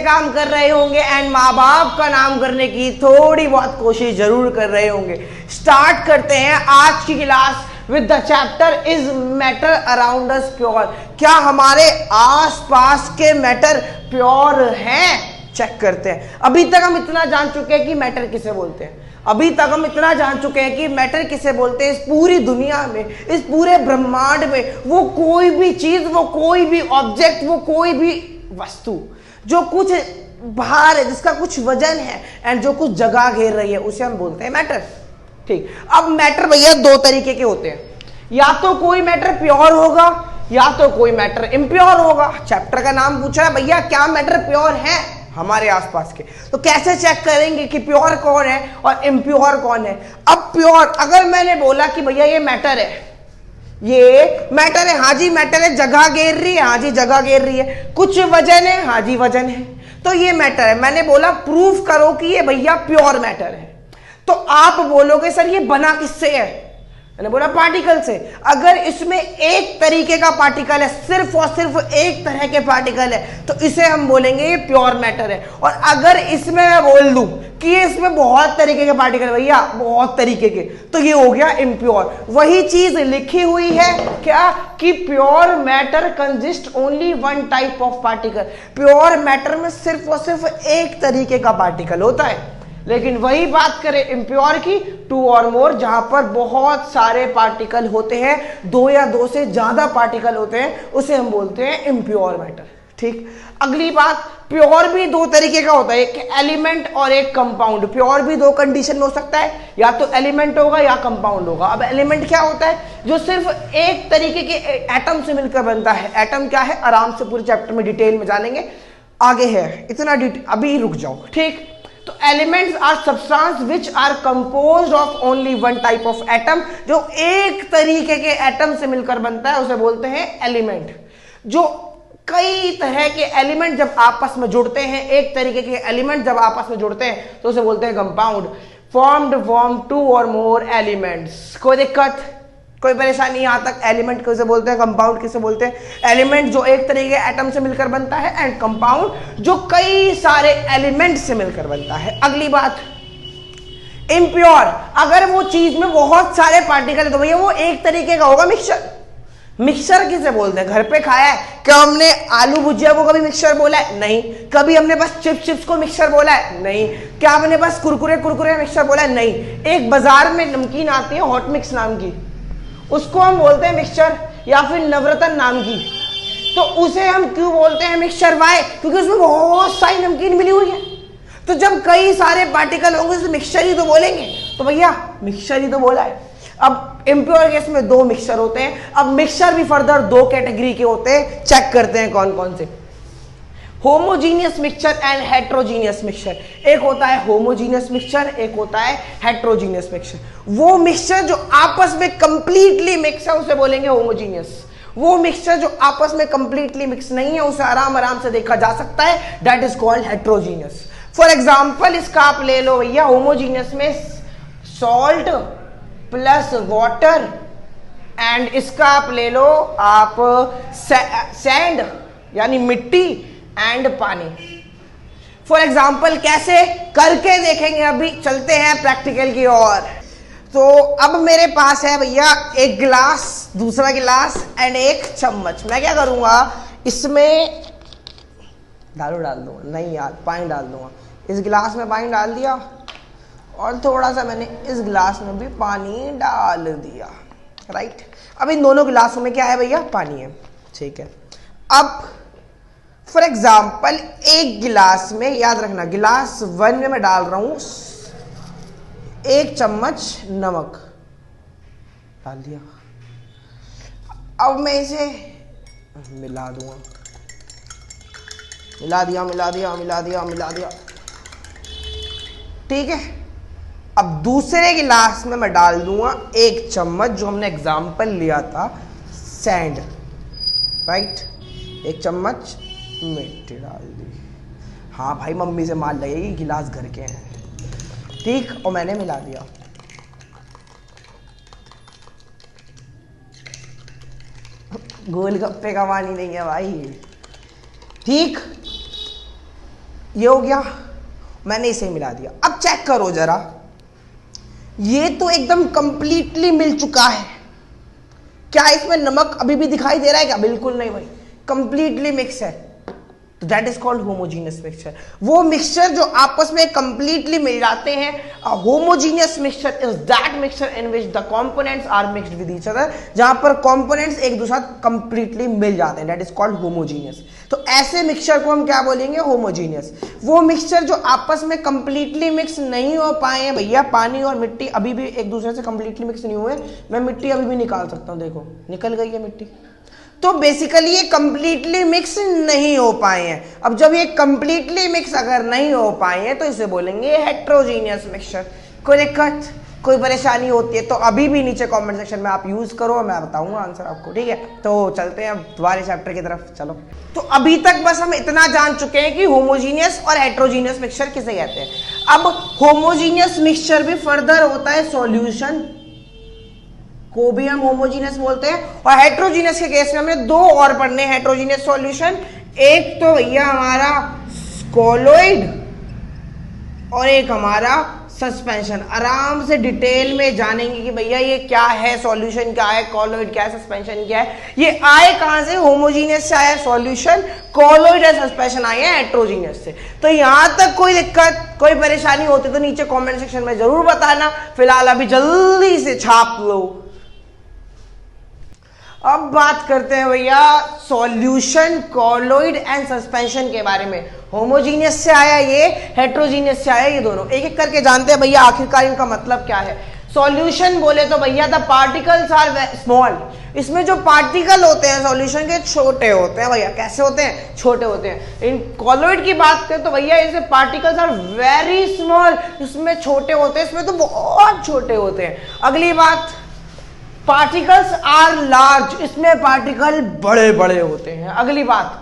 काम कर रहे होंगे एंड माँ बाप का नाम करने की थोड़ी बहुत कोशिश जरूर कर रहे होंगे। स्टार्ट करते हैं आज की class with the chapter is matter around us pure. क्या हमारे आसपास के मैटर प्योर हैं? चेक करते हैं। अभी तक हम इतना जान चुके हैं कि मैटर किसे बोलते हैं, अभी तक हम इतना जान चुके हैं कि मैटर किसे बोलते हैं। इस पूरी दुनिया में, इस पूरे ब्रह्मांड में वो कोई भी चीज, वो कोई भी ऑब्जेक्ट, वो कोई भी वस्तु जो कुछ बाहर है, जिसका कुछ वजन है एंड जो कुछ जगह घेर रही है, उसे हम बोलते हैं मैटर। ठीक, अब मैटर भैया दो तरीके के होते हैं, या तो कोई मैटर प्योर होगा या तो कोई मैटर इम्प्योर होगा। चैप्टर का नाम पूछा है भैया क्या मैटर प्योर है हमारे आसपास के, तो कैसे चेक करेंगे कि प्योर कौन है और इम्प्योर कौन है। अब प्योर, अगर मैंने बोला कि भैया ये मैटर है, ये मैटर है, हाँ जी मैटर है, जगह घेर रही है, हाँ जी जगह घेर रही है, कुछ वजन है, हाँ जी वजन है, तो ये मैटर है। मैंने बोला प्रूफ करो कि ये भैया प्योर मैटर है, तो आप बोलोगे सर ये बना किससे है? मैंने बोला पार्टिकल से। अगर इसमें एक तरीके का पार्टिकल है, सिर्फ और सिर्फ एक तरह के पार्टिकल है, तो इसे हम बोलेंगे ये प्योर मैटर है। और अगर इसमें मैं बोल दूं कि इसमें बहुत तरीके के पार्टिकल, भैया बहुत तरीके के, तो ये हो गया इम्प्योर। वही चीज लिखी हुई है क्या कि pure matter consist only one type of particle. Pure matter में सिर्फ और सिर्फ एक तरीके का पार्टिकल होता है। लेकिन वही बात करें इम्प्योर की, टू और मोर, जहां पर बहुत सारे पार्टिकल होते हैं, दो या दो से ज्यादा पार्टिकल होते हैं, उसे हम बोलते हैं इम्प्योर मैटर। ठीक, अगली बात, प्योर भी दो तरीके का होता है, एक एलिमेंट और एक कंपाउंड। प्योर भी दो कंडीशन में हो सकता है, या तो एलिमेंट होगा या कंपाउंड होगा। अब एलिमेंट क्या होता है? जो सिर्फ एक तरीके के एटम से मिलकर बनता है। एटम क्या है आराम से पूरे चैप्टर में डिटेल में जानेंगे, आगे है इतना डिटेल, अभी रुक जाओ। ठीक, तो elements are substance which are composed of only one type of atom. जो एक तरीके के एटम से मिलकर बनता है उसे बोलते हैं एलिमेंट। जो कई तरह के एलिमेंट जब आपस में जुड़ते हैं, एक तरीके के एलिमेंट जब आपस में जुड़ते हैं, तो उसे बोलते हैं कंपाउंड। फॉर्म्ड फ्रॉम टू और मोर एलिमेंट्स। कोई दिक्कत, कोई परेशानी? यहां तक एलिमेंट किसे बोलते हैं, कंपाउंड किसे बोलते हैं? एलिमेंट जो एक तरीके के एटम से मिलकर बनता है, एंड कंपाउंड जो कई सारे एलिमेंट से मिलकर बनता है। अगली बात, इम्प्योर, अगर वो चीज में बहुत सारे पार्टिकल है तो भैया वो एक तरीके का होगा मिक्सचर। मिक्सचर किसे बोलते हैं? घर पे खाया है क्या हमने आलू भुजिया को कभी मिक्सचर बोला है? नहीं। कभी हमने बस चिप्स को मिक्सचर बोला है? नहीं। क्या हमने बस कुरकुरे मिक्सचर बोला है? नहीं। एक बाजार में नमकीन आती है हॉट मिक्स नाम की, उसको हम बोलते हैं मिक्सचर, या फिर नवरत्न नाम की, तो उसे हम क्यों बोलते हैं मिक्सचर? वाई? क्योंकि उसमें बहुत सारी नमकीन मिली हुई है। तो जब कई सारे पार्टिकल होंगे तो मिक्सचर ही तो बोलेंगे, तो भैया मिक्सचर ही तो बोला है। अब इम्प्योर केस में दो मिक्सचर होते हैं। अब मिक्सचर भी फर्दर दो कैटेगरी के होते हैं, चेक करते हैं कौन कौन से। Homogeneous mixture and heterogeneous mixture. एक होता है होमोजीनियस मिक्सचर, एक होता है हेट्रोजीनियस मिक्सचर। वो मिक्सचर जो आपस में कंप्लीटली मिक्स है उसे बोलेंगे होमोजीनियस। वो मिक्सचर जो आपस में कंप्लीटली मिक्स नहीं है उसे आराम से देखा जा सकता है, that is called heterogeneous. For example इसका आप ले लो भैया, होमोजीनियस में सॉल्ट प्लस वाटर, एंड इसका आप ले लो आप सैंड यानी मिट्टी एंड पानी। फॉर एग्जाम्पल कैसे करके देखेंगे, अभी चलते हैं प्रैक्टिकल की ओर। तो अब मेरे पास है भैया एक गिलास, दूसरा गिलास एंड एक चम्मच। मैं क्या करूंगा, इसमें दारू डाल दूंगा, नहीं यार पानी डाल दूंगा। इस गिलास में पानी डाल दिया और थोड़ा सा मैंने इस गिलास में भी पानी डाल दिया, राइट। अब इन दोनों गिलासों में क्या है भैया? पानी है, ठीक है। अब फॉर एग्जाम्पल एक गिलास में, याद रखना गिलास 1 में मैं डाल रहा हूं 1 चम्मच नमक डाल दिया। अब मैं इसे मिला दूंगा, मिला दिया, ठीक है। अब दूसरे गिलास में मैं डाल दूंगा 1 चम्मच, जो हमने एग्जाम्पल लिया था सैंड, राइट। 1 चम्मच मिट्टी डाल दी। हाँ भाई मम्मी से मान लगेगी, गिलास घर के हैं, ठीक। और मैंने मिला दिया। गोलगप्पे का पानी नहीं है भाई, ठीक। ये हो गया, मैंने इसे मिला दिया। अब चेक करो जरा, ये तो एकदम कंप्लीटली मिल चुका है। क्या इसमें नमक अभी भी दिखाई दे रहा है क्या? बिल्कुल नहीं भाई, कंप्लीटली मिक्स है। तो that is called homogeneous mixture. वो मिक्सचर जो आपस में कंप्लीटली मिल जाते हैं, homogeneous mixture is that mixture in which the components are mixed with each other, जहां पर कंपोनेंट्स एक दूसरे साथ कंप्लीटली मिल जाते हैं, दैट इज कॉल्ड होमोजीनियस। तो ऐसे मिक्सचर को हम क्या बोलेंगे? होमोजीनियस। वो मिक्सचर जो आपस में कंप्लीटली मिक्स नहीं हो पाए हैं भैया, पानी और मिट्टी अभी भी एक दूसरे से कंप्लीटली मिक्स नहीं हुए, मैं मिट्टी अभी भी निकाल सकता हूं, देखो निकल गई है मिट्टी। तो बेसिकली ये कंप्लीटली मिक्स नहीं हो पाए हैं। अब जब ये कंप्लीटली मिक्स अगर नहीं हो पाए हैं तो इसे बोलेंगे हेट्रोजीनियस मिक्सचर। कोई दिक्कत, कोई परेशानी होती है तो अभी भी नीचे कमेंट सेक्शन में आप यूज करो, मैं बताऊंगा आंसर आपको, ठीक है। तो चलते हैं अब दोबारा चैप्टर की तरफ, चलो। तो अभी तक बस हम इतना जान चुके हैं कि होमोजीनियस और हेट्रोजीनियस मिक्सचर किसे कहते हैं। अब होमोजीनियस मिक्सचर भी फर्दर होता है सॉल्यूशन को भी हम होमोजीनियस बोलते हैं, और हेट्रोजीनियस के केस में हमें दो और पढ़ने हैं हेट्रोजीनियस सॉल्यूशन। एक तो भैया हमारा कोलोइड और एक हमारा सस्पेंशन। आराम से डिटेल में जानेंगे कि भैया ये क्या है, सॉल्यूशन क्या है, कोलोइड क्या है, सस्पेंशन क्या है। ये आए कहां से? होमोजीनियस से आया सॉल्यूशन, कोलोइड और सस्पेंशन आए हैं हेट्रोजीनियस से। तो यहां तक कोई दिक्कत, कोई परेशानी होती तो नीचे कमेंट सेक्शन में जरूर बताना। फिलहाल अभी जल्दी से छाप लो। अब बात करते हैं भैया सॉल्यूशन, कोलोइड एंड सस्पेंशन के बारे में। होमोजीनियस से आया ये, हेट्रोजीनियस से आया ये दोनों। एक एक करके जानते हैं भैया आखिरकार इनका मतलब क्या है। सॉल्यूशन बोले तो भैया द पार्टिकल्स आर स्मॉल। इसमें जो पार्टिकल होते हैं सॉल्यूशन के छोटे होते हैं भैया। कैसे होते हैं? छोटे होते हैं। इन कोलोइड की बात करें तो भैया इसे पार्टिकल्स आर वेरी स्मॉल, इसमें छोटे होते हैं, इसमें तो बहुत छोटे होते हैं। अगली बात, पार्टिकल्स आर लार्ज, इसमें पार्टिकल बड़े बड़े होते हैं। अगली बात,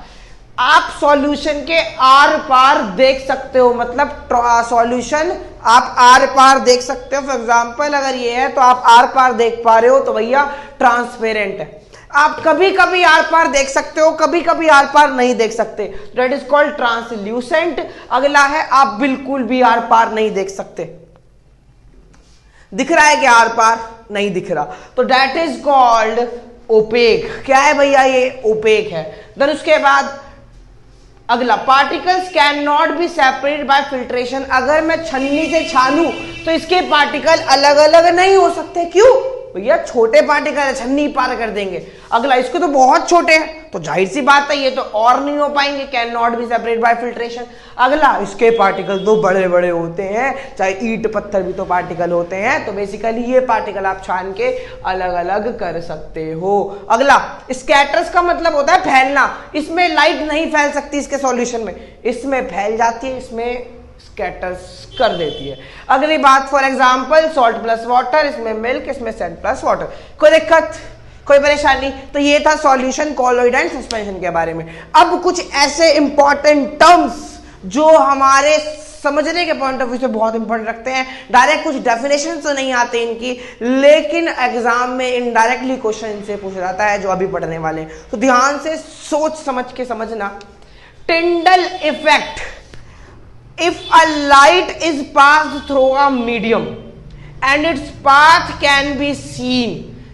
आप सॉल्यूशन के आर पार देख सकते हो, मतलब सॉल्यूशन आप आर पार देख सकते हो। फॉर एग्जांपल अगर ये है तो आप आर पार देख पा रहे हो तो भैया ट्रांसपेरेंट है। आप कभी कभी आर पार देख सकते हो, कभी कभी आर पार नहीं देख सकते, दैट इज कॉल्ड ट्रांसल्यूसेंट। अगला है आप बिल्कुल भी आर पार नहीं देख सकते। दिख रहा है क्या आर पार? नहीं दिख रहा, तो दैट इज कॉल्ड ओपेक। क्या है भैया? ये ओपेक है। देन उसके बाद अगला, particles can not be separated by filtration. अगर मैं छन्नी से छानूं तो इसके पार्टिकल अलग अलग नहीं हो सकते। क्यों भैया? छोटे पार्टिकल छन्नी पार कर देंगे। अगला, इसको तो बहुत छोटे हैं तो जाहिर सी बात है ये तो और नहीं हो पाएंगे, can not be separated by filtration. अगला, इसके पार्टिकल तो बड़े बड़े होते हैं, चाहे ईंट पत्थर भी तो पार्टिकल होते हैं, तो बेसिकली ये पार्टिकल आप छान के अलग अलग कर सकते हो। अगला, स्कैटर्स का मतलब होता है फैलना। इसमें लाइट नहीं फैल सकती इसके सॉल्यूशन में, इसमें फैल जाती है, इसमें स्कैटर्स कर देती है। अगली बात, for example salt plus water, इसमें मिल्क, इसमें सैंड प्लस वाटर। कोई दिक्कत, कोई परेशानी? तो ये था सॉल्यूशन, कोलोइड एंड सस्पेंशन के बारे में। अब कुछ ऐसे इंपॉर्टेंट टर्म्स जो हमारे समझने के पॉइंट ऑफ व्यू से बहुत इंपॉर्टेंट रखते हैं। डायरेक्ट कुछ डेफिनेशन तो नहीं आते इनकी, लेकिन एग्जाम में इनडायरेक्टली क्वेश्चन से पूछ जाता है जो अभी पढ़ने वाले हैं, तो ध्यान से सोच समझ के समझना। Tyndall effect, if a light is passed through a medium and its path can be seen,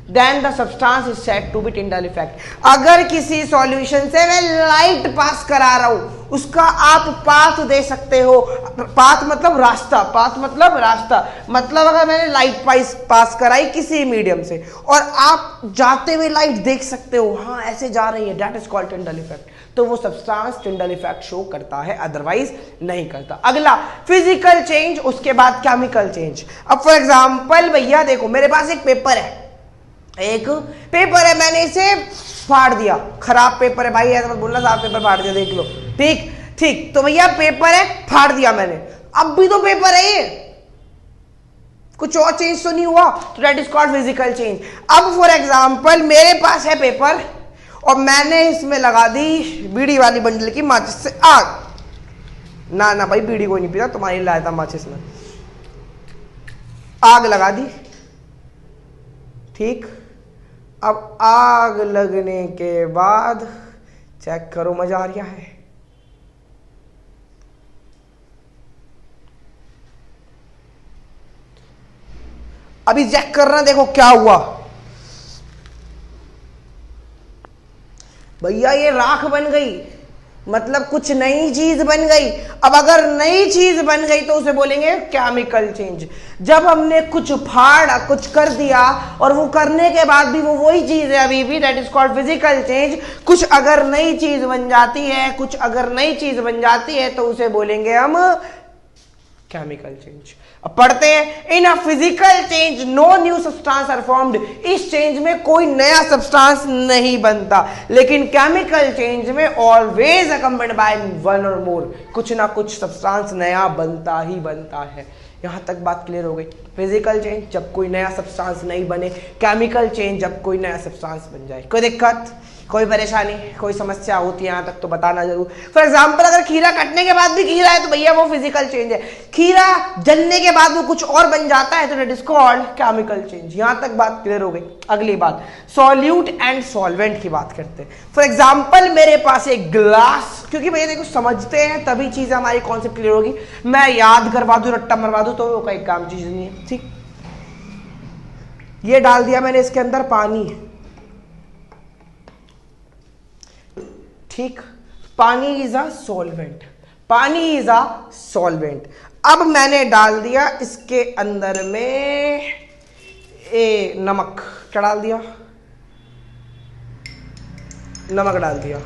then the substance is said to be Tyndall effect. अगर किसी सॉल्यूशन से मैं लाइट पास करा रहा हूं, उसका आप पाथ दे सकते हो। पाथ मतलब रास्ता, पाथ मतलब रास्ता, मतलब अगर मैंने लाइट पास कराई किसी मीडियम से और आप जाते हुए लाइट देख सकते हो, हाँ ऐसे जा रही है, that is called Tyndall effect. तो वो सब्सटेंस टिंडल इफेक्ट शो करता है, अदरवाइज नहीं करता। अगला, फिजिकल चेंज, उसके बाद केमिकल चेंज। अब फॉर एग्जांपल भैया देखो, मेरे पास एक पेपर है, एक पेपर है, मैंने इसे फाड़ दिया, खराब पेपर है भाई, ऐसा मत बोलना साफ पेपर फाड़ दिया, देख लो, ठीक ठीक। तो भैया पेपर है, फाड़ दिया मैंने, अब भी तो पेपर है ये, कुछ और चेंज तो नहीं हुआ, तो that is called physical change. अब फॉर एग्जांपल मेरे पास है पेपर और मैंने इसमें लगा दी बीड़ी वाली बंडल की माचिस से आग। ना ना भाई, बीड़ी कोई नहीं पीता, तुम्हारी लाया था माचिस में, आग लगा दी, ठीक। अब आग लगने के बाद चेक करो, मजा आ रहा है, अभी चेक करना, देखो क्या हुआ भैया, ये राख बन गई, मतलब कुछ नई चीज बन गई। अब अगर नई चीज बन गई तो उसे बोलेंगे केमिकल चेंज। जब हमने कुछ फाड़ा, कुछ कर दिया और वो करने के बाद भी वो वही चीज है अभी भी, that is called physical change. कुछ अगर नई चीज बन जाती है, कुछ अगर नई चीज बन जाती है तो उसे बोलेंगे हम केमिकल चेंज। अब पढ़ते हैं, in a physical change no new substance are formed. इस चेंज में कोई नया सब्सटेंस नहीं बनता, लेकिन केमिकल चेंज में ऑलवेज अकम्पनीड बाय वन और मोर, कुछ ना कुछ सब्सटेंस नया बनता ही बनता है। यहां तक बात क्लियर हो गई। फिजिकल चेंज जब कोई नया सब्सटेंस नहीं बने, केमिकल चेंज जब कोई नया सब्सटेंस बन जाए। कोई दिक्कत, कोई परेशानी, कोई समस्या होती है यहां तक तो बताना जरूर। फॉर एग्जाम्पल, अगर खीरा कटने के बाद भी खीरा है तो भैया वो फिजिकल चेंज है। खीरा जलने के बाद वो कुछ और बन जाता है तो that is called chemical change. यहां तक बात क्लियर हो गई। अगली बात, सॉल्यूट एंड सॉल्वेंट की बात करते हैं। फॉर एग्जाम्पल, मेरे पास एक ग्लास, क्योंकि भैया देखो समझते हैं तभी चीजें हमारी कॉन्सेप्ट क्लियर होगी। मैं याद करवा दूं, रट्टा मरवा दूं तो वो कोई काम चीज नहीं है। ठीक, ये डाल दिया मैंने इसके अंदर पानी, ठीक, पानी इज अ सॉल्वेंट, पानी इज अ सॉल्वेंट। अब मैंने डाल दिया इसके अंदर में नमक, क्या डाल दिया, नमक डाल दिया,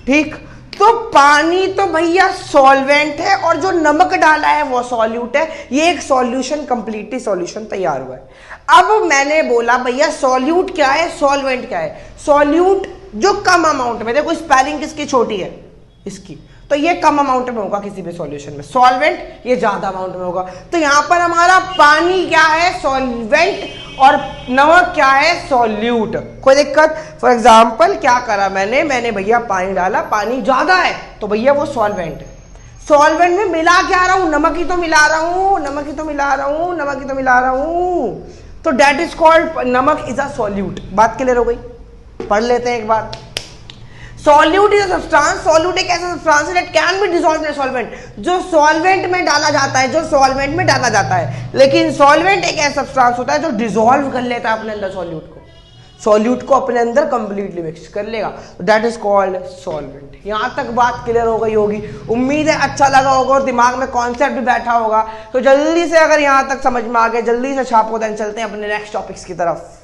ठीक। तो पानी तो भैया सॉल्वेंट है और जो नमक डाला है वो सॉल्यूट है। ये एक सॉल्यूशन, कंप्लीटली सॉल्यूशन तैयार हुआ है। अब मैंने बोला भैया सॉल्यूट क्या है, सॉल्वेंट क्या है। सॉल्यूट जो कम अमाउंट में, देखो स्पेलिंग किसकी छोटी है, इसकी, तो ये कम अमाउंट में होगा किसी भी सॉल्यूशन में। सॉल्वेंट ये ज्यादा अमाउंट में होगा। तो यहां पर हमारा पानी क्या है, सॉल्वेंट, और नमक क्या है, सॉल्यूट। कोई दिक्कत। फॉर एग्जाम्पल क्या करा मैंने भैया पानी डाला, पानी ज्यादा है तो भैया वो सॉल्वेंट है। सॉल्वेंट में मिला क्या रहा हूं, नमक ही तो मिला रहा हूं, नमक ही तो मिला रहा हूं, नमक ही तो मिला रहा हूं, तो दैट इज कॉल्ड नमक इज अ सॉल्यूट। बात क्लियर हो गई। पढ़ लेते हैं एक बार। Solute is a substance, solute एक ऐसा सब्सटेंस है that can be dissolved in solvent, जो सॉल्वेंट में डाला जाता है, जो सॉल्वेंट में डाला जाता है। लेकिन सॉल्वेंट एक ऐसा सब्सटेंस होता है जो डिसॉल्व कर लेता है अपने अंदर सॉल्यूट को अपने अंदर कंप्लीटली मिक्स कर लेगा, दैट इज कॉल्ड सॉल्वेंट। यहां तक बात क्लियर हो गई होगी, उम्मीद है अच्छा लगा होगा और दिमाग में कॉन्सेप्ट भी बैठा होगा। तो जल्दी से अगर यहां तक समझ में आ गया, जल्दी से छापो, देन चलते हैं अपने नेक्स्ट टॉपिक्स की तरफ।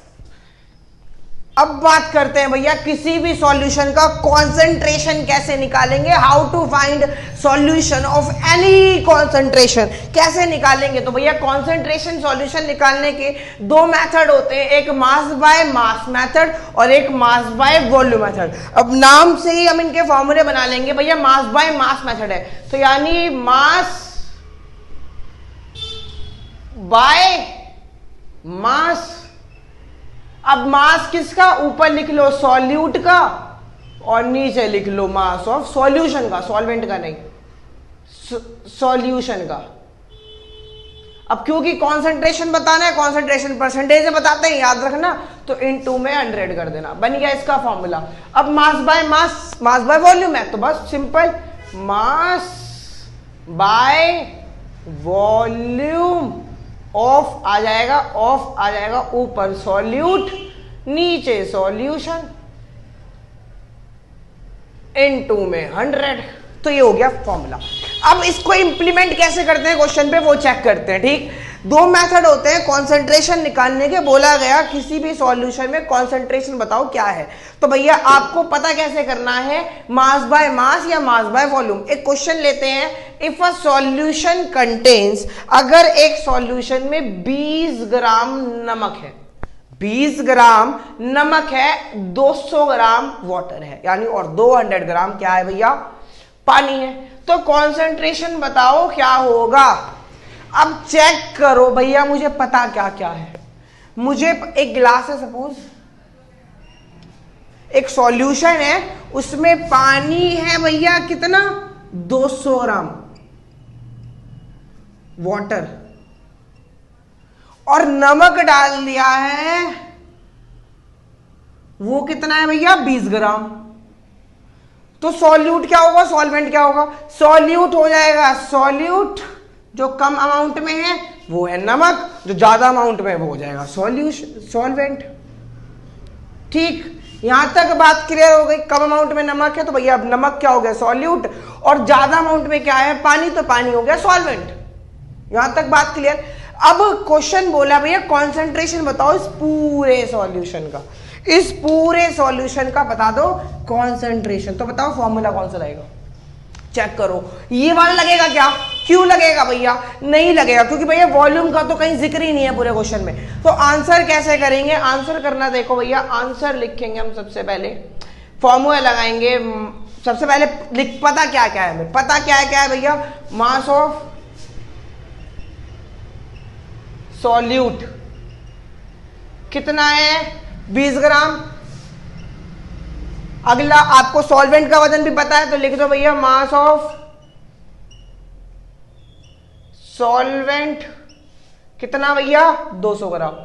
अब बात करते हैं भैया किसी भी सॉल्यूशन का कॉन्सेंट्रेशन कैसे निकालेंगे, how to find solution of any concentration, कैसे निकालेंगे। तो भैया कॉन्सेंट्रेशन सॉल्यूशन निकालने के दो मेथड होते हैं, एक मास बाय मास मेथड और एक मास बाय वॉल्यूम मेथड। अब नाम से ही हम इनके फॉर्मूले बना लेंगे भैया, मास बाय मास मेथड है तो यानी मास बाय मास। अब मास किसका, ऊपर लिख लो सॉल्यूट का और नीचे लिख लो मास ऑफ सॉल्यूशन का, सॉल्वेंट का नहीं, सॉल्यूशन का। अब क्योंकि कॉन्सेंट्रेशन बताना है, कॉन्सेंट्रेशन परसेंटेज से बताते हैं, याद रखना, तो इनटू में 100 कर देना, बन गया इसका फॉर्मूला। अब mass by mass, mass by volume है तो बस simple mass by volume of आ जाएगा, ऑफ आ जाएगा, ऊपर सॉल्यूट नीचे सॉल्यूशन, इनटू में 100। तो ये हो गया फॉर्मूला। अब इसको इंप्लीमेंट कैसे करते हैं क्वेश्चन पे वो चेक करते हैं। ठीक, दो मेथड होते हैं कॉन्सेंट्रेशन निकालने के। बोला गया किसी भी सॉल्यूशन में कॉन्सेंट्रेशन बताओ क्या है, तो भैया आपको पता कैसे करना है, मास बाय मास या मास बाय वॉल्यूम। एक क्वेश्चन लेते हैं, इफ अ सॉल्यूशन कंटेन्स, अगर एक सॉल्यूशन में 20 ग्राम नमक है, 20 ग्राम नमक है, 200 ग्राम वाटर है, यानी और 200 ग्राम क्या है भैया, पानी है, तो कॉन्सेंट्रेशन बताओ क्या होगा। अब चेक करो भैया, मुझे पता क्या क्या है। मुझे एक गिलास है, सपोज एक सॉल्यूशन है, उसमें पानी है भैया कितना, 200 ग्राम वाटर, और नमक डाल दिया है, वो कितना है भैया, 20 ग्राम। तो सॉल्यूट क्या होगा, सॉल्वेंट क्या होगा, सॉल्यूट हो जाएगा सॉल्यूट जो कम अमाउंट में है वो है नमक, जो ज्यादा अमाउंट में वो हो जाएगा सॉल्वेंट। ठीक, यहां तक बात क्लियर हो गई। कम अमाउंट में नमक है तो भैया अब नमक क्या हो गया सॉल्यूट, और ज्यादा अमाउंट में क्या है पानी, तो पानी हो गया सॉल्वेंट। यहां तक बात क्लियर। अब क्वेश्चन बोला भैया कॉन्सेंट्रेशन बताओ इस पूरे सॉल्यूशन का, इस पूरे सॉल्यूशन का बता दो कॉन्सेंट्रेशन। तो बताओ फॉर्मूला कौन सा रहेगा, चेक करो। ये वाला लगेगा क्या, क्यों लगेगा भैया, नहीं लगेगा, क्योंकि भैया वॉल्यूम का तो कहीं जिक्र ही नहीं है पूरे क्वेश्चन में। तो आंसर कैसे करेंगे, आंसर करना देखो भैया, आंसर लिखेंगे हम सबसे पहले, फॉर्मूला लगाएंगे। सबसे पहले पता क्या क्या है हमें, पता क्या है भैया, मास ऑफ सॉल्यूट कितना है 20 ग्राम। अगला आपको सॉल्वेंट का वजन भी पता है, तो लिख दो भैया मास ऑफ सॉल्वेंट कितना भैया 200 ग्राम।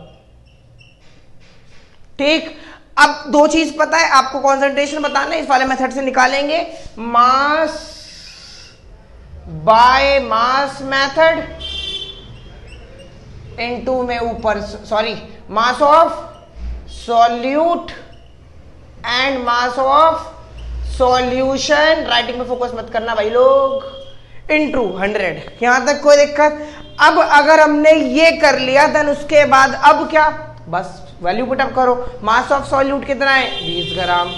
ठीक, अब दो चीज पता है आपको, कॉन्सेंट्रेशन बताना है, इस वाले मेथड से निकालेंगे, मास बाय मास मेथड इनटू में ऊपर sorry mass of solute and mass of solution, writing में फोकस मत करना भाई लोग, इनटू 100। यहां तक कोई दिक्कत। अब अगर हमने ये कर लिया देन उसके बाद अब क्या, बस वैल्यू पुटअप करो। मास ऑफ सॉल्यूट कितना है 20 ग्राम,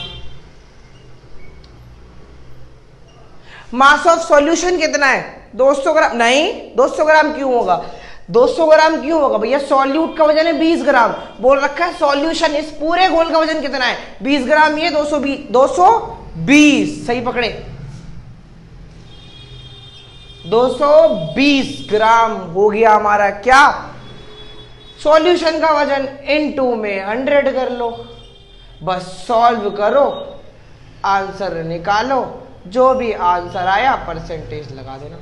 मास ऑफ सॉल्यूशन कितना है 200 ग्राम। नहीं 200 ग्राम क्यों होगा, 200 ग्राम क्यों होगा भैया, सॉल्यूट का वजन है 20 ग्राम, बोल रखा है सॉल्यूशन इस पूरे घोल का वजन कितना है 20 ग्राम, ये 220 सही पकड़े, 220 ग्राम हो गया हमारा क्या सॉल्यूशन का वजन, इनटू में 100 कर लो, बस सॉल्व करो, आंसर निकालो, जो भी आंसर आया परसेंटेज लगा देना।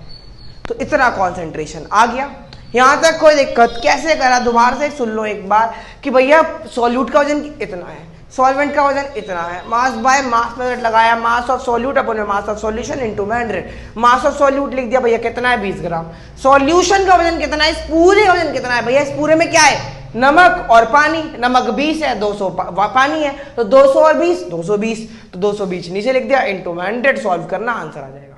तो इतना कॉन्सेंट्रेशन आ गया। यहां तक कोई दिक्कत, कैसे करा दोबारा से सुन लो एक बार कि भैया सॉल्यूट का वजन इतना है, सॉल्वेंट का वजन इतना है, मास बाय मास मेथड लगाया, मास ऑफ सॉल्यूट अपन में मास ऑफ सॉल्यूशन इनटू में 100, मास ऑफ सॉल्यूट लिख दिया भैया कितना है 20 ग्राम, सॉल्यूशन का वजन कितना है, इस पूरे का वजन कितना है भैया, इस पूरे में क्या है नमक और पानी, नमक 20 है 200 पानी है, तो 200 और 20 220, तो 220 नीचे लिख दिया इनटू में 100, सॉल्व करना आंसर आ जाएगा।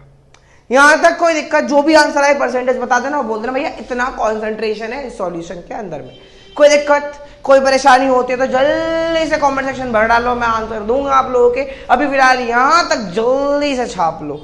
यहां तक कोई दिक्कत, जो भी आंसर आए परसेंटेज बता देना और बोल देना भैया इतना कॉन्सेंट्रेशन है इस सॉल्यूशन के अंदर में। कोई दिक्कत कोई परेशानी होती है तो जल्दी से कमेंट सेक्शन भर डालो, मैं आंसर दूंगा आप लोगों के। अभी फिलहाल यहां तक जल्दी से छाप लो।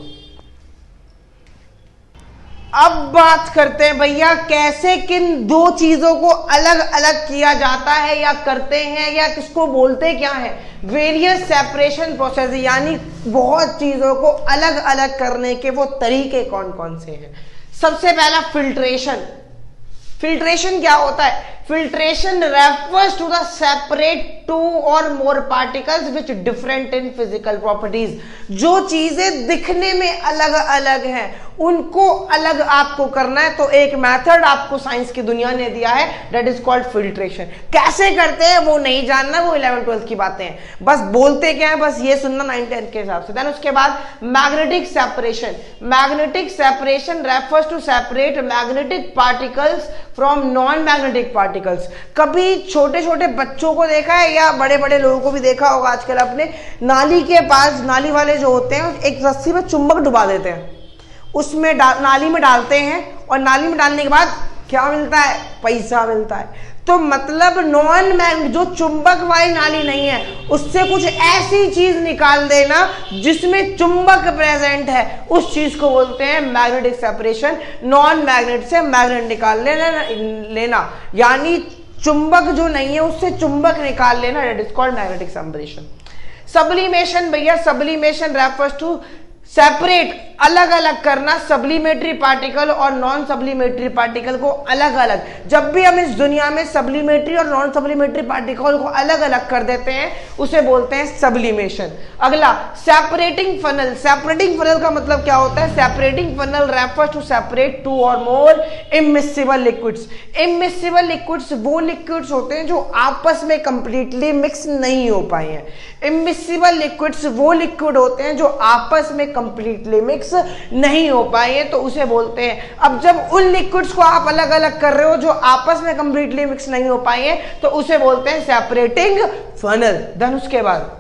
अब बात करते हैं भैया कैसे किन दो चीजों को अलग अलग किया जाता है या करते हैं या किसको बोलते क्या है, वेरियस सेपरेशन प्रोसेस, यानी बहुत चीजों को अलग अलग करने के वो तरीके कौन कौन से हैं। सबसे पहला फिल्ट्रेशन। फिल्ट्रेशन क्या होता है, filtration refers to the separate two और more particles which different in physical properties. जो चीजें दिखने में अलग अलग हैं उनको अलग आपको करना है, तो एक मेथड आपको साइंस की दुनिया ने दिया है, दैट इज कॉल्ड फिल्ट्रेशन। कैसे करते हैं वो नहीं जानना, वो 11th-12th की बातें हैं, बस बोलते क्या है बस ये सुनना 9th-10th के हिसाब से। देन उसके बाद magnetic separation. Magnetic separation refers to separate magnetic particles from non magnetic particles. कभी छोटे छोटे बच्चों को देखा है या बड़े बड़े लोगों को भी देखा होगा आजकल, अपने नाली के पास नाली वाले जो होते हैं एक रस्सी में चुंबक डुबा देते हैं, उसमें नाली में डालते हैं और नाली में डालने के बाद क्या मिलता है, पैसा मिलता है। तो मतलब नॉन मैग्नेटिक जो चुंबक वाली नाली नहीं है उससे कुछ ऐसी चीज निकाल देना जिसमें चुंबक प्रेजेंट है, उस चीज को बोलते हैं मैग्नेटिक सेपरेशन। नॉन मैग्नेट से मैग्नेट निकाल लेना, यानी चुंबक जो नहीं है उससे चुंबक निकाल लेना, that is called magnetic separation. Sublimation भैया, सब्लिमेशन रेफर्स टू सेपरेट, अलग अलग करना सब्लिमेटरी पार्टिकल और नॉन सब्लिमेटरी पार्टिकल को अलग अलग। जब भी हम इस दुनिया में सब्लिमेटरी और नॉन सब्लिमेटरी पार्टिकल को अलग अलग कर देते हैं उसे बोलते हैं सब्लिमेशन। अगला सेपरेटिंग फनल। सेपरेटिंग फनल का मतलब क्या होता है, separating funnel refers to separate two और more immiscible liquids. Immiscible liquids वो लिक्विड्स होते हैं जो आपस में कंप्लीटली मिक्स नहीं हो पाए हैं। इमिसिबल लिक्विड्स वो लिक्विड होते हैं जो आपस में कंप्लीटली मिक्स नहीं हो पाई है तो उसे बोलते हैं। अब जब उन लिक्विड्स को आप अलग अलग कर रहे हो जो आपस में कंप्लीटली मिक्स नहीं हो पाई है तो उसे बोलते हैं सेपरेटिंग फनल। देन उसके बाद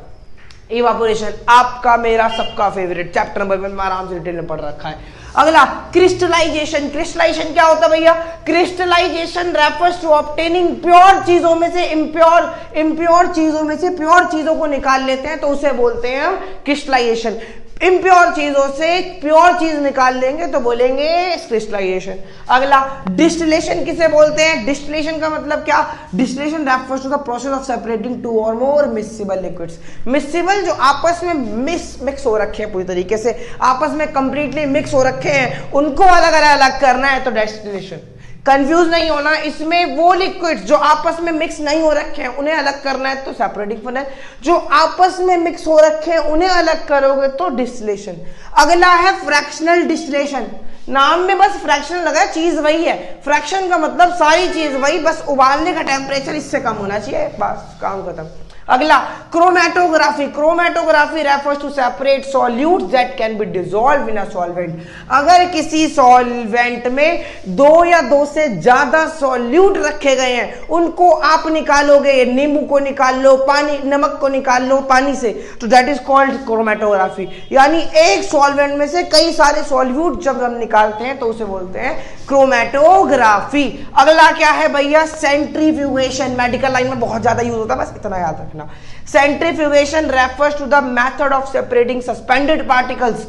इवापोरेशन, आपका मेरा सबका फेवरेट, चैप्टर नंबर 1 में आराम से डिटेल में पढ़ रखा है। अगला क्रिस्टलाइजेशन। क्रिस्टलाइजेशन क्या होता है भैया? Crystallization refers to obtaining pure चीजों में से इम्प्योर चीजों में से प्योर चीजों को निकाल लेते हैं तो उसे बोलते हैं हम क्रिस्टलाइजेशन। इम्प्योर चीजों से प्योर चीज निकाल लेंगे तो बोलेंगे क्रिस्टलाइजेशन। अगला डिस्टिलेशन किसे बोलते हैं? डिस्टिलेशन का मतलब क्या? Distillation refers to the process of separating two और मोर मिक्सिबल लिक्विड्स। मिक्सिबल जो आपस में मिक्स हो रखे हैं, पूरी तरीके से आपस में कंप्लीटली मिक्स हो रखे हैं, उनको अलग अलग करना है तो डिस्टिलेशन। कंफ्यूज नहीं होना, इसमें वो लिक्विड्स जो आपस में मिक्स नहीं हो रखे हैं उन्हें अलग करना है तो सेपरेटिंग फनल, जो आपस में मिक्स हो रखे हैं उन्हें अलग करोगे तो डिस्टिलेशन। अगला है फ्रैक्शनल डिस्टिलेशन। नाम में बस फ्रैक्शन लगा है, चीज वही है। फ्रैक्शन का मतलब सारी चीज वही, बस उबालने का टेम्परेचर इससे कम होना चाहिए, बस काम खत्म। अगला chromatography. Chromatography refers to separate solutes that can be dissolved in a solvent. अगर किसी सॉल्वेंट में 2 या 2 से ज्यादा सॉल्यूट रखे गए हैं, उनको आप निकालोगे, नींबू को निकाल लो, पानी, नमक को निकाल लो पानी से, तो दैट इज कॉल्ड क्रोमेटोग्राफी। यानी एक सॉल्वेंट में से कई सारे सॉल्यूट जब हम निकालते हैं तो उसे बोलते हैं क्रोमेटोग्राफी। अगला क्या है भैया? सेंट्रीफ्यूगेशन। मेडिकल लाइन में बहुत ज्यादा यूज होता है, बस इतना याद रखना। Centrifugation refers to the method of separating suspended particles.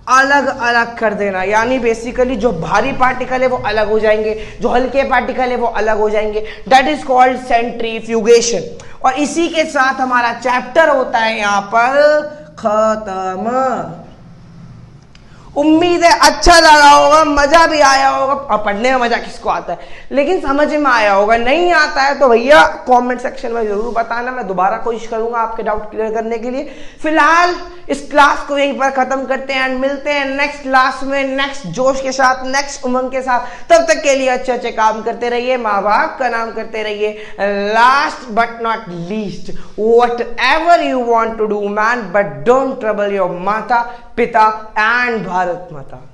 अलग अलग कर देना, यानी बेसिकली जो भारी पार्टिकल है वो अलग हो जाएंगे, जो हल्के पार्टिकल है वो अलग हो जाएंगे, दैट इज कॉल्ड सेंट्रीफ्यूगेशन। और इसी के साथ हमारा चैप्टर होता है यहां पर खत्म। उम्मीद है अच्छा लगा होगा, मजा भी आया होगा। और पढ़ने में मजा किसको आता है, लेकिन समझ में आया होगा। नहीं आता है तो भैया कमेंट सेक्शन में जरूर बताना, मैं दोबारा कोशिश करूंगा आपके डाउट क्लियर करने के लिए। फिलहाल इस क्लास को यहीं पर खत्म करते हैं एंड मिलते हैं नेक्स्ट क्लास में, नेक्स्ट जोश के साथ, नेक्स्ट उमंग के साथ। तब तक के लिए अच्छे अच्छे काम करते रहिए, माँ बाप का नाम करते रहिए। Last but not least, whatever you want to do man, but don't trouble your mata, pita and Bharat माता।